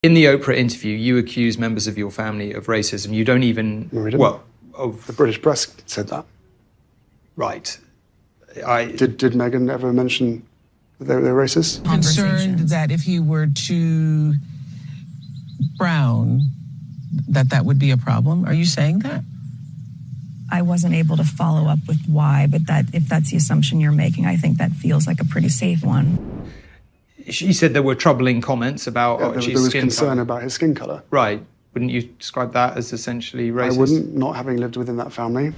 In the Oprah interview, you accuse members of your family of racism. You don't even... No, we didn't. Well, the British press said that. Right. Did Meghan ever mention that they were racist? Concerned that if he were too brown, that would be a problem. Are you saying that? I wasn't able to follow up with why, but if that's the assumption you're making, I think that feels like a pretty safe one. She said there were troubling comments about There was concern about his skin colour. Right. Wouldn't you describe that as essentially racist? I wouldn't, not having lived within that family.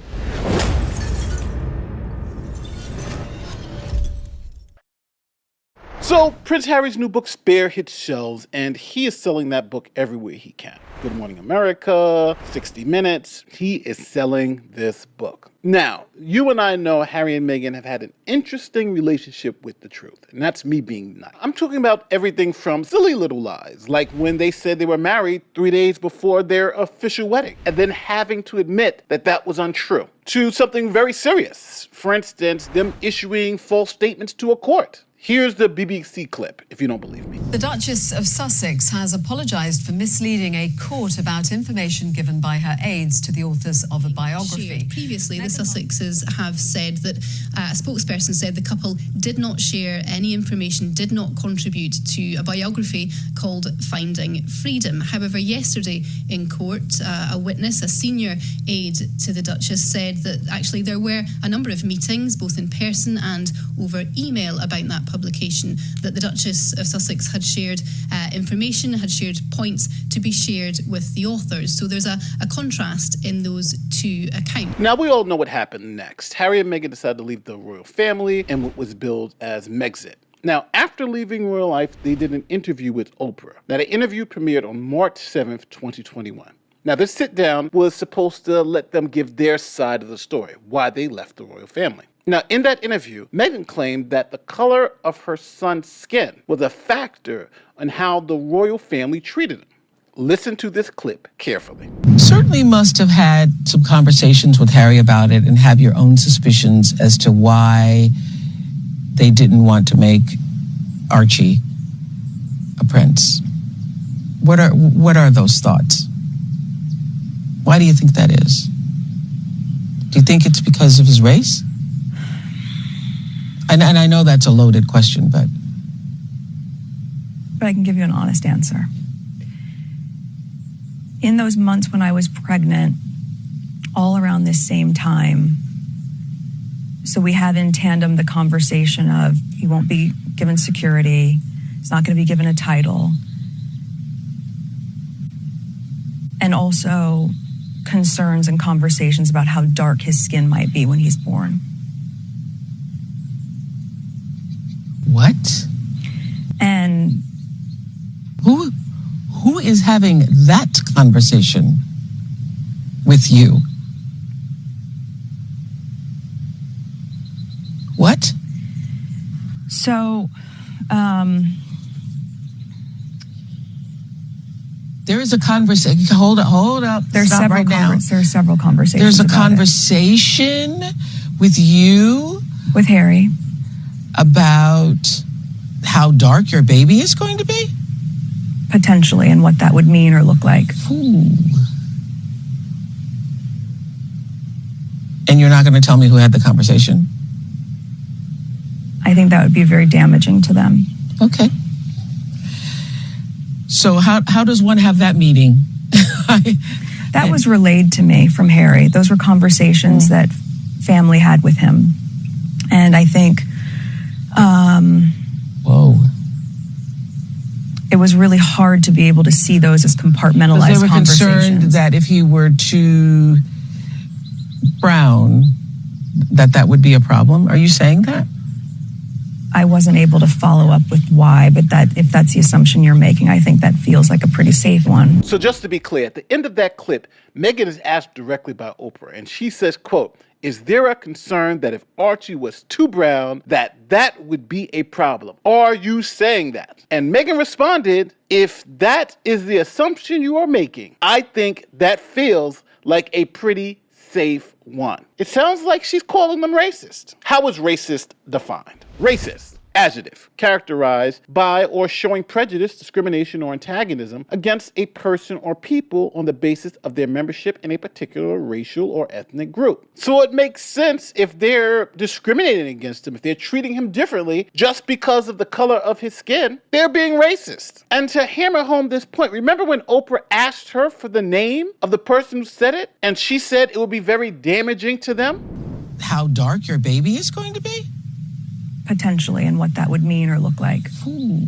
So, Prince Harry's new book, Spare, hits shelves, and he is selling that book everywhere he can. Good Morning America, 60 Minutes, he is selling this book. Now, you and I know Harry and Meghan have had an interesting relationship with the truth, and that's me being nice. I'm talking about everything from silly little lies, like when they said they were married 3 days before their official wedding, and then having to admit that that was untrue, to something very serious. For instance, them issuing false statements to a court. Here's the BBC clip, if you don't believe me. The Duchess of Sussex has apologised for misleading a court about information given by her aides to the authors of a biography. Previously, the Sussexes have said that a spokesperson said the couple did not share any information, did not contribute to a biography called Finding Freedom. However, yesterday in court, a witness, a senior aide to the Duchess, said that actually there were a number of meetings, both in person and over email, about that publication, that the Duchess of Sussex had shared information, had shared points to be shared with the authors. So there's a contrast in those two accounts. Now, we all know what happened next. Harry and Meghan decided to leave the royal family and what was billed as Megxit. Now, after leaving royal life, they did an interview with Oprah. Now, the interview premiered on March 7th, 2021. Now, this sit-down was supposed to let them give their side of the story, why they left the royal family. Now, in that interview, Meghan claimed that the color of her son's skin was a factor in how the royal family treated him. Listen to this clip carefully. Certainly must have had some conversations with Harry about it and have your own suspicions as to why they didn't want to make Archie a prince. What are those thoughts? Why do you think that is? Do you think it's because of his race? And I know that's a loaded question, but I can give you an honest answer. In those months when I was pregnant, all around this same time, so we have in tandem the conversation of he won't be given security, he's not going to be given a title, and also concerns and conversations about how dark his skin might be when he's born. What? And who is having that conversation with you? What? So, there is a conversation. Hold up. There's Stop several right now. There are several conversations. There's a about conversation with you, with Harry, about how dark your baby is going to be? Potentially, and what that would mean or look like. Ooh. And you're not going to tell me who had the conversation? I think that would be very damaging to them. Okay. So how does one have that meeting? That was relayed to me from Harry. Those were conversations that family had with him. And I think whoa. It was really hard to be able to see those as compartmentalized conversations. They were concerned that if he were too brown, that would be a problem. Are you saying that? I wasn't able to follow up with why, but if that's the assumption you're making, I think that feels like a pretty safe one. So just to be clear, at the end of that clip, Meghan is asked directly by Oprah, and she says, quote, "Is there a concern that if Archie was too brown, that would be a problem? Are you saying that?" And Meghan responded, "If that is the assumption you are making, I think that feels like a pretty safe one." It sounds like she's calling them racist. How is racist defined? Racist Adjective, characterized by or showing prejudice, discrimination, or antagonism against a person or people on the basis of their membership in a particular racial or ethnic group. So it makes sense if they're discriminating against him, if they're treating him differently just because of the color of his skin, they're being racist. And to hammer home this point, remember when Oprah asked her for the name of the person who said it, and she said it would be very damaging to them? How dark your baby is going to be? Potentially, and what that would mean or look like. Ooh.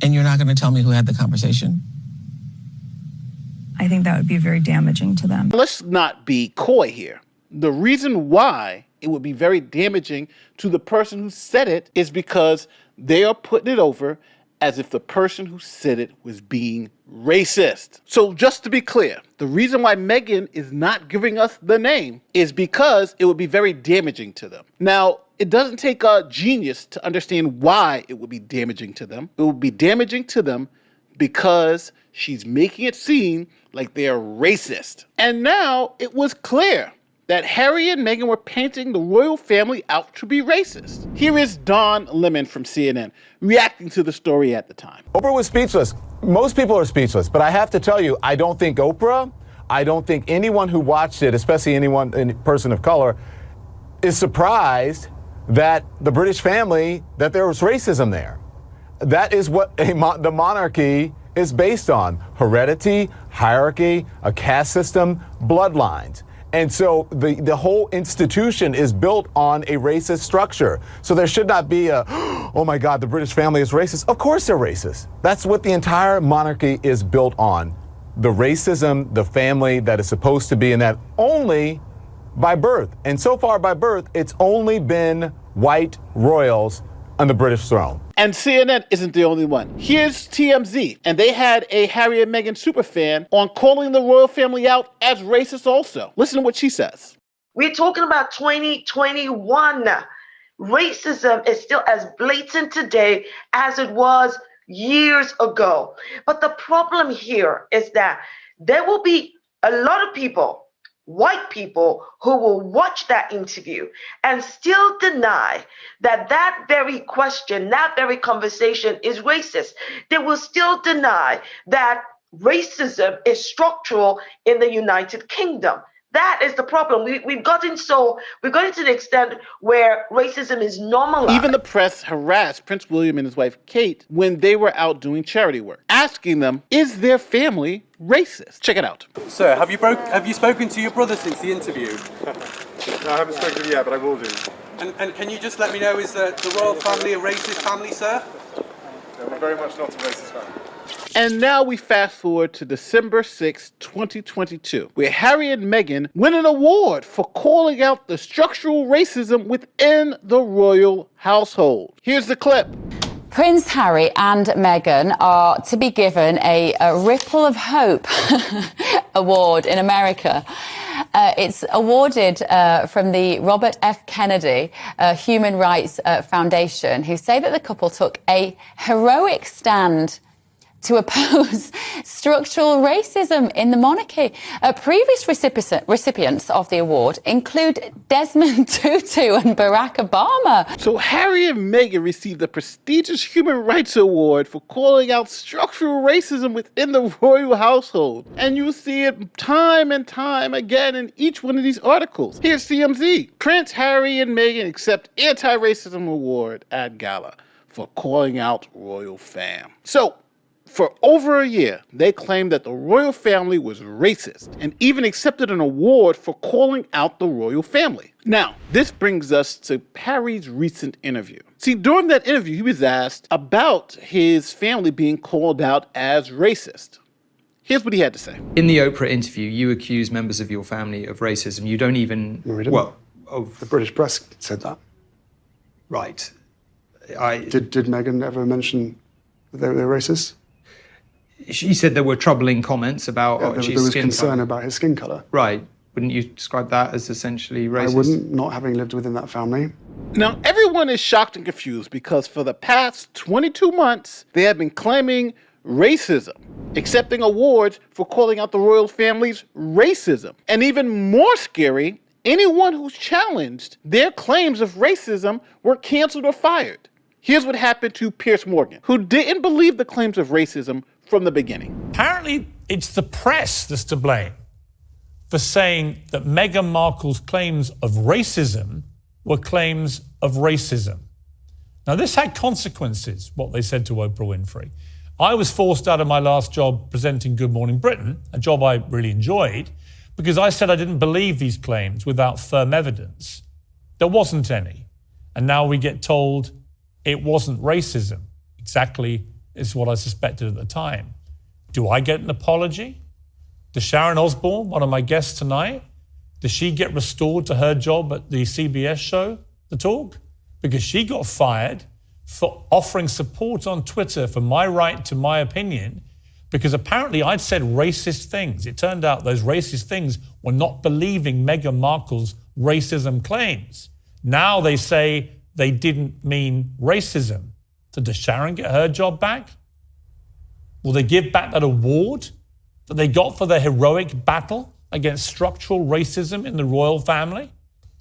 And you're not going to tell me who had the conversation? I think that would be very damaging to them. Let's not be coy here. The reason why it would be very damaging to the person who said it is because they are putting it over as if the person who said it was being racist. So just to be clear, the reason why Meghan is not giving us the name is because it would be very damaging to them. Now, it doesn't take a genius to understand why it would be damaging to them. It would be damaging to them because she's making it seem like they're racist. And now it was clear that Harry and Meghan were painting the royal family out to be racist. Here is Don Lemon from CNN reacting to the story at the time. Oprah was speechless. Most people are speechless, but I have to tell you, I don't think Oprah, I don't think anyone who watched it, especially any person of color, is surprised that the British family, that there was racism there. That is what the monarchy is based on: heredity, hierarchy, a caste system, bloodlines. And so the whole institution is built on a racist structure. So there should not be a, oh my God, the British family is racist. Of course they're racist. That's what the entire monarchy is built on. The racism, the family that is supposed to be in that only by birth. And so far by birth, it's only been white royals on the British throne. And CNN isn't the only one. Here's TMZ, and they had a Harry and Meghan superfan on calling the royal family out as racist also. Listen to what she says. We're talking about 2021. Racism is still as blatant today as it was years ago. But the problem here is that there will be a lot of people, white people, who will watch that interview and still deny that that very question, that very conversation is racist. They will still deny that racism is structural in the United Kingdom. That is the problem. We've gotten to the extent where racism is normalized. Even the press harassed Prince William and his wife Kate when they were out doing charity work, asking them, is their family racist? Check it out. Sir, have you spoken to your brother since the interview? No, I haven't spoken to him yet, but I will do. And can you just let me know, is the royal family a racist family, sir? No, we're very much not a racist family. And now we fast forward to December 6, 2022, where Harry and Meghan win an award for calling out the structural racism within the royal household. Here's the clip. Prince Harry and Meghan are to be given a Ripple of Hope award in America. It's awarded from the Robert F. Kennedy Human Rights Foundation, who say that the couple took a heroic stand to oppose structural racism in the monarchy. Previous recipients of the award include Desmond Tutu and Barack Obama. So Harry and Meghan received the prestigious Human Rights Award for calling out structural racism within the royal household. And you see it time and time again in each one of these articles. Here's CMZ. Prince Harry and Meghan accept anti-racism award at gala for calling out royal fam. So, for over a year, they claimed that the royal family was racist and even accepted an award for calling out the royal family. Now, this brings us to Harry's recent interview. See, during that interview, he was asked about his family being called out as racist. Here's what he had to say. In the Oprah interview, you accuse members of your family of racism. You don't even... The British press said that. Right. Did Meghan ever mention that they were racist? She said there were troubling comments about there was concern about his skin colour. Right. Wouldn't you describe that as essentially racist? I wouldn't, not having lived within that family. Now, everyone is shocked and confused because for the past 22 months, they have been claiming racism, accepting awards for calling out the royal family's racism. And even more scary anyone who's challenged their claims of racism were canceled or fired. Here's what happened to Piers Morgan, who didn't believe the claims of racism from the beginning. Apparently, it's the press that's to blame for saying that Meghan Markle's claims of racism were claims of racism. Now, this had consequences, what they said to Oprah Winfrey. I was forced out of my last job presenting Good Morning Britain, a job I really enjoyed, because I said I didn't believe these claims without firm evidence. There wasn't any. And now we get told it wasn't racism. Exactly is what I suspected at the time. Do I get an apology? Does Sharon Osbourne, one of my guests tonight, does she get restored to her job at the CBS show, The Talk? Because she got fired for offering support on Twitter for my right to my opinion, because apparently I'd said racist things. It turned out those racist things were not believing Meghan Markle's racism claims. Now they say they didn't mean racism. So does Sharon get her job back? Will they give back that award that they got for their heroic battle against structural racism in the royal family?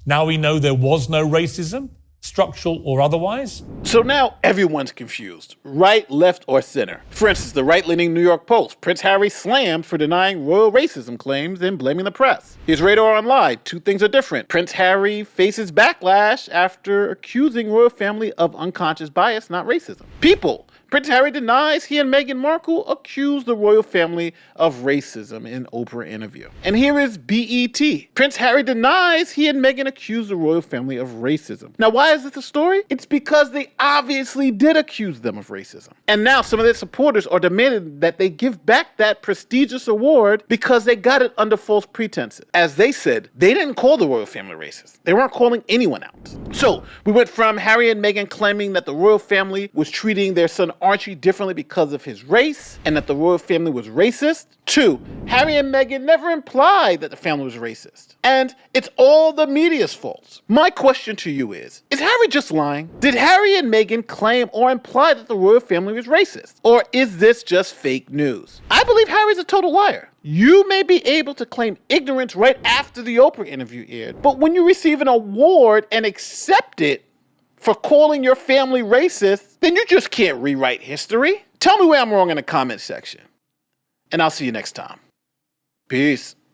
Now we know there was no racism, structural or otherwise. So now everyone's confused, right, left, or center. For instance, the right-leaning New York Post, Prince Harry slammed for denying royal racism claims and blaming the press. Here's Radar Online, two things are different. Prince Harry faces backlash after accusing royal family of unconscious bias, not racism. People, Prince Harry denies he and Meghan Markle accused the royal family of racism in Oprah interview. And here is BET. Prince Harry denies he and Meghan accused the royal family of racism. Now, why is this a story? It's because they obviously did accuse them of racism. And now some of their supporters are demanding that they give back that prestigious award because they got it under false pretenses. As they said, they didn't call the royal family racist. They weren't calling anyone out. So we went from Harry and Meghan claiming that the royal family was treating their son Archie differently because of his race and that the royal family was racist, to Harry and Meghan never implied that the family was racist. And it's all the media's fault. My question to you is Harry just lying? Did Harry and Meghan claim or imply that the royal family was racist? Or is this just fake news? I believe Harry's a total liar. You may be able to claim ignorance right after the Oprah interview aired, but when you receive an award and accept it for calling your family racist, then you just can't rewrite history. Tell me where I'm wrong in the comment section. And I'll see you next time. Peace.